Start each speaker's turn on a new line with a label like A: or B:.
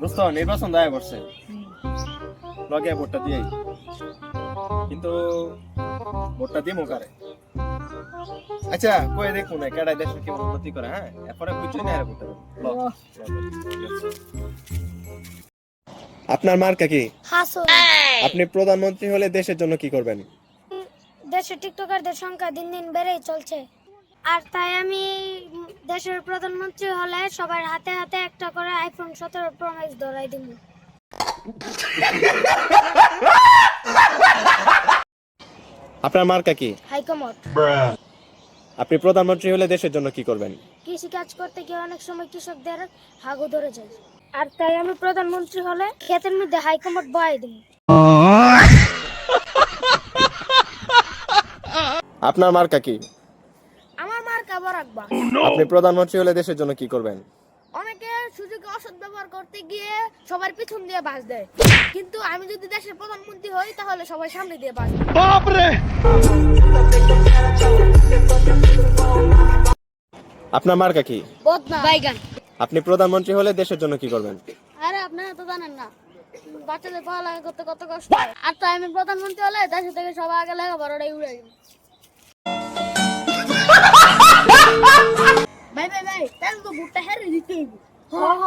A: দোস্ত নির্বাচন দায় করছে লগে ভোটটা দিয়েই, কিন্তু ভোটটা দিমু কারে? আচ্ছা কই দেখুন না কেডা দেশের কি উন্নতি করে, হ্যাঁ এরপরে বুঝলি না এর ভোটটা দেবো। ল, আপনার মার্কা কি?
B: হাসুন।
A: আপনি প্রধানমন্ত্রী হলে দেশের জন্য কি করবেন?
B: দেশে টিকটকারদের সংখ্যা দিন দিন বেড়েই চলছে, আর তাই আমি দেশের প্রধানমন্ত্রী হলে সবার হাতে হাতে একটা করে আইফোন 17 প্রো ম্যাক্স ধরাই দিব।
A: আপনার মার্কা কি?
B: হাইকমোড।
A: আপনি প্রধানমন্ত্রী হলে দেশের জন্য কি করবেন?
B: কৃষি কাজ করতে গিয়ে অনেক সময় কৃষকদের হাগু ধরে যায়, আর তাই আমি প্রধানমন্ত্রী হলে ক্ষেতের মধ্যে হাইকমোড বয়াই দিব।
A: আপনার মার্কা কি?
B: আমার মার্কা বরাকবা।
A: আপনি প্রধানমন্ত্রী হলে দেশের জন্য কি করবেন?
B: অনেকে সুযোগে অসৎ ব্যবহার করতে গিয়ে সবার পিছন দিয়ে বাস দেয়, কিন্তু আমি যদি দেশের প্রধানমন্ত্রী হই তাহলে সবাই সামনে দিয়ে বাস দেয়।
A: আপনার মার্কা কি?
B: বদনা বাইগান।
A: আপনি প্রধানমন্ত্রী হলে দেশের জন্য কি করবেন?
B: আরে আপনারা তো জানেন না বাচ্চাদের পড়ালেখা করতে কত কষ্ট হয়, আর তাই আমি প্রধানমন্ত্রী হলে দেশে থেকে সবার আগে লেখাপড়াটাই উড়ে দিব। ভাই ভাই ভাই তাহলে তো ভোটটা হেরে দিতে হইব। হ হ